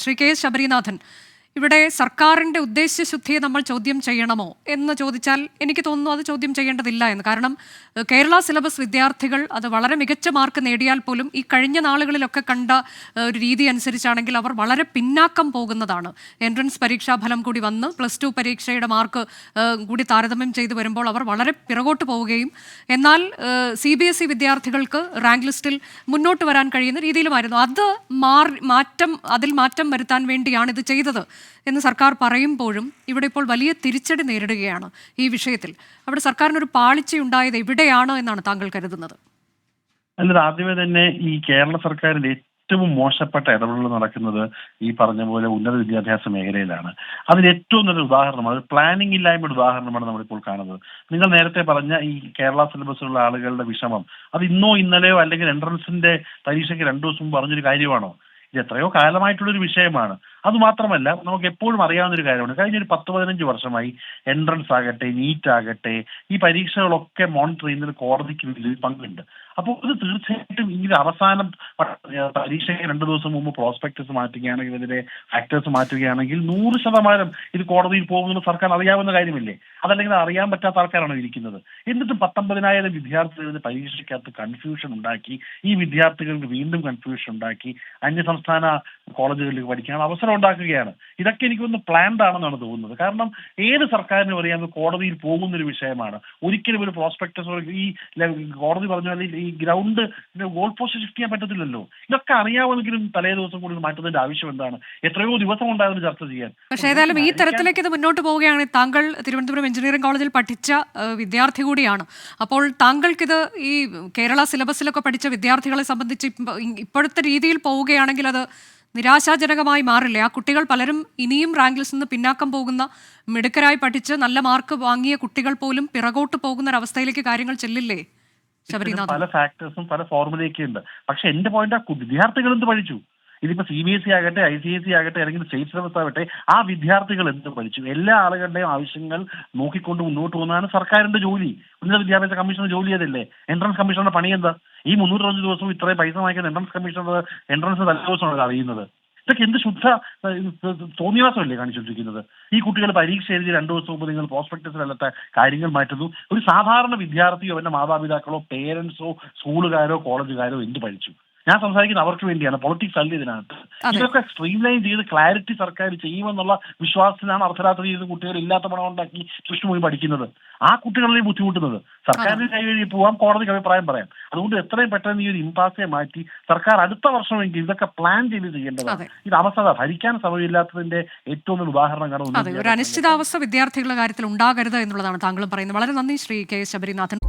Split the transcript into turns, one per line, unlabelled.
Shri K S Sabarinathan, ഇവിടെ സർക്കാരിൻ്റെ ഉദ്ദേശ്യശുദ്ധിയെ നമ്മൾ ചോദ്യം ചെയ്യണമോ എന്ന് ചോദിച്ചാൽ എനിക്ക് തോന്നുന്നു അത് ചോദ്യം ചെയ്യേണ്ടതില്ല എന്ന്. കാരണം കേരള സിലബസ് വിദ്യാർത്ഥികൾ അത് വളരെ മികച്ച മാർക്ക് നേടിയാൽ പോലും ഈ കഴിഞ്ഞ നാളുകളിലൊക്കെ കണ്ട ഒരു രീതി അനുസരിച്ചാണെങ്കിൽ അവർ വളരെ പിന്നാക്കം പോകുന്നതാണ്. എൻട്രൻസ് പരീക്ഷാ ഫലം കൂടി വന്ന് +2 പരീക്ഷയുടെ മാർക്ക് കൂടി താരതമ്യം ചെയ്തു വരുമ്പോൾ അവർ വളരെ പിറകോട്ട് പോവുകയും എന്നാൽ CBSE വിദ്യാർത്ഥികൾക്ക് റാങ്ക് ലിസ്റ്റിൽ മുന്നോട്ട് വരാൻ കഴിയുന്ന രീതിയിലുമായിരുന്നു. അത് അതിൽ മാറ്റം വരുത്താൻ വേണ്ടിയാണ് ഇത് ചെയ്തത് എന്ന് സർക്കാർ പറയുമ്പോഴും ഇവിടെ ഇപ്പോൾ വലിയ തിരിച്ചടി നേരിടുകയാണ് ഈ വിഷയത്തിൽ. അവിടെ സർക്കാരിനൊരു പാളിച്ചയുണ്ടായത് എവിടെയാണ് എന്നാണ് താങ്കൾ കരുതുന്നത്?
അല്ല, ആദ്യമേ തന്നെ ഈ കേരള സർക്കാരിന്റെ ഏറ്റവും മോശപ്പെട്ട ഇടപെടൽ നടക്കുന്നത് ഈ പറഞ്ഞ പോലെ ഉന്നത വിദ്യാഭ്യാസ മേഖലയിലാണ്. അതിന് ഏറ്റവും നല്ല ഉദാഹരണമാണ്, അത് പ്ലാനിംഗ് ഇല്ലായ്മയുടെ ഉദാഹരണമാണ് നമ്മളിപ്പോൾ കാണുന്നത്. നിങ്ങൾ നേരത്തെ പറഞ്ഞ ഈ കേരള സിലബസിലുള്ള ആളുകളുടെ വിഷമം അത് ഇന്നോ ഇന്നലെയോ അല്ലെങ്കിൽ എൻട്രൻസിന്റെ പരീക്ഷയ്ക്ക് 2 ദിവസം മുമ്പ് പറഞ്ഞൊരു കാര്യമാണോ? ഇത് എത്രയോ കാലമായിട്ടുള്ളൊരു വിഷയമാണ്. അതുമാത്രമല്ല, നമുക്ക് എപ്പോഴും അറിയാവുന്ന ഒരു കാര്യമാണ്, കഴിഞ്ഞൊരു 10-15 വർഷമായി എൻട്രൻസ് ആകട്ടെ, നീറ്റ് ആകട്ടെ, ഈ പരീക്ഷകളൊക്കെ മോണിറ്റർ ചെയ്യുന്നതിൽ കോടതിക്ക് വലിയ പങ്കുണ്ട്. അപ്പോൾ ഇത് തീർച്ചയായിട്ടും ഈ അവസാനം പരീക്ഷയ്ക്ക് 2 ദിവസം മുമ്പ് പ്രോസ്പെക്ടസ് മാറ്റുകയാണെങ്കിൽ, ഇതിലെ ഫാക്ടേഴ്സ് മാറ്റുകയാണെങ്കിൽ 100% ഇത് കോടതിയിൽ പോകുന്നത് സർക്കാർ അറിയാവുന്ന കാര്യമില്ലേ? അതല്ലെങ്കിൽ അറിയാൻ പറ്റാത്ത ആൾക്കാരാണോ ഇരിക്കുന്നത്? എന്നിട്ടും 19,000 വിദ്യാർത്ഥികളുടെ പരീക്ഷയ്ക്കകത്ത് കൺഫ്യൂഷൻ ഉണ്ടാക്കി, ഈ വിദ്യാർത്ഥികൾക്ക് വീണ്ടും കൺഫ്യൂഷൻ ഉണ്ടാക്കി അന്യസംസ്ഥാന കോളേജുകളിലേക്ക് പഠിക്കാൻ അവസരം ഉണ്ടാക്കുകയാണ്. ഇതൊക്കെ എനിക്കൊന്ന് പ്ലാൻഡ് ആണെന്നാണ് തോന്നുന്നത്. കാരണം ഏത് സർക്കാരിനും അറിയാം കോടതിയിൽ പോകുന്നൊരു വിഷയമാണ്. ഒരിക്കലും ഒരു പ്രോസ്പെക്ടസ് ഈ കോടതി പറഞ്ഞ പോലെ ഈ ഗ്രൗണ്ട് ഗോൾ പോസ്റ്റ് ഷിഫ്റ്റ് ചെയ്യാൻ പറ്റത്തില്ലല്ലോ. ഇതൊക്കെ അറിയാമെങ്കിലും തലേ ദിവസം കൂടി മാറ്റുന്നതിന്റെ ആവശ്യം എന്താണ്? എത്രയോ ദിവസം ഉണ്ടായിരുന്നു ചർച്ച ചെയ്യാൻ.
പക്ഷേ ഏതായാലും ഈ തരത്തിലേക്ക് ഇത് മുന്നോട്ട് പോവുകയാണെങ്കിൽ, താങ്കൾ തിരുവനന്തപുരം എഞ്ചിനീയറിംഗ് കോളേജിൽ പഠിച്ച വിദ്യാർത്ഥി കൂടിയാണ്. അപ്പോൾ താങ്കൾക്കിത് ഈ കേരള സിലബസിലൊക്കെ പഠിച്ച വിദ്യാർത്ഥികളെ സംബന്ധിച്ച് ഇപ്പോഴത്തെ രീതിയിൽ പോവുകയാണെങ്കിൽ അത് നിരാശാജനകമായി മാറില്ലേ? ആ കുട്ടികൾ പലരും ഇനിയും റാങ്ക് ലിസ്റ്റിൽ നിന്ന് പിന്നാക്കം പോകുന്ന, മിടുക്കരായി പഠിച്ച് നല്ല മാർക്ക് വാങ്ങിയ കുട്ടികൾ പോലും പിറകോട്ട് പോകുന്ന ഒരവസ്ഥയിലേക്ക് കാര്യങ്ങൾ ചെല്ലില്ലേ ശബരിനാഥ്?
പല ഫാക്ടേഴ്സും പല ഫോർമുലയൊക്കെ ഉണ്ട്. പക്ഷെ എന്റെ പോയിന്റ്, ആ വിദ്യാർത്ഥികൾ എന്ത് പഠിച്ചു? ഇതിപ്പോ CBSE ആകട്ടെ, ICSE ആകട്ടെ, അല്ലെങ്കിൽ സ്റ്റേറ്റ് സിലബസ് ആകട്ടെ, ആ വിദ്യാർത്ഥികൾ എന്ത് പഠിച്ചു? എല്ലാ ആളുകളുടെയും ആവശ്യങ്ങൾ നോക്കിക്കൊണ്ട് മുന്നോട്ട് പോകുന്നതാണ് സർക്കാരിന്റെ ജോലി. ഉന്നത വിദ്യാഭ്യാസ കമ്മീഷന്റെ ജോലി അതല്ലേ? എൻട്രൻസ് കമ്മീഷന്റെ പണി എന്താ? ഈ 305 ദിവസവും ഇത്രയും പൈസ വാങ്ങിക്കുന്ന എൻട്രൻസ് കമ്മീഷണർ എൻട്രൻസ് തലേ ദിവസമാണ് അറിയുന്നത്. ഇതൊക്കെ എന്ത് ശുദ്ധ തോന്നിവാസമല്ലേ കാണിച്ചുകൊണ്ടിരിക്കുന്നത്? ഈ കുട്ടികൾ പരീക്ഷ എഴുതി 2 ദിവസം മുമ്പ് നിങ്ങൾ പ്രോസ്പെക്ടസിലല്ലാത്ത കാര്യങ്ങൾ മാറ്റുന്നു. ഒരു സാധാരണ വിദ്യാർത്ഥിയോ അവന്റെ മാതാപിതാക്കളോ പേരൻസോ സ്കൂളുകാരോ കോളേജുകാരോ എന്ത് പഠിച്ചു? ഞാൻ സംസാരിക്കുന്നത് അവർക്ക് വേണ്ടിയാണ്, പൊളിറ്റിക്സ് അല്ല ഇതിനകത്ത്. ഇതൊക്കെ സ്ട്രീം ലൈൻ ചെയ്ത് ക്ലാരിറ്റി സർക്കാർ ചെയ്യുമെന്നുള്ള വിശ്വാസത്തിലാണ് അർദ്ധരാത്രി ചെയ്ത് കുട്ടികൾ ഇല്ലാത്ത പണം ഉണ്ടാക്കി പോയി പഠിക്കുന്നത്. ആ കുട്ടികളെ ബുദ്ധിമുട്ടുന്നത്. സർക്കാരിന് കൈവഴി പോവാം, കോടതിക്ക് അഭിപ്രായം പറയാം. അതുകൊണ്ട് എത്രയും പെട്ടെന്ന് ഈ ഒരു ഇമ്പാസെ മാറ്റി സർക്കാർ അടുത്ത വർഷമെങ്കിൽ ഇതൊക്കെ പ്ലാൻ ചെയ്ത് ചെയ്യേണ്ടതാണ്. ഇത് അവസ്ഥ ഭരിക്കാൻ സമയമില്ലാത്തതിന്റെ ഏറ്റവും വലിയ ഉദാഹരണം കാണുന്നത്.
ഒരു അനിശ്ചിതാവസ്ഥ വിദ്യാർത്ഥികളുടെ കാര്യത്തിൽ ഉണ്ടാകരുത് എന്നുള്ളതാണ് താങ്കളും പറയുന്നത്. വളരെ നന്ദി ശ്രീ കെ എസ് ശബരിനാഥൻ.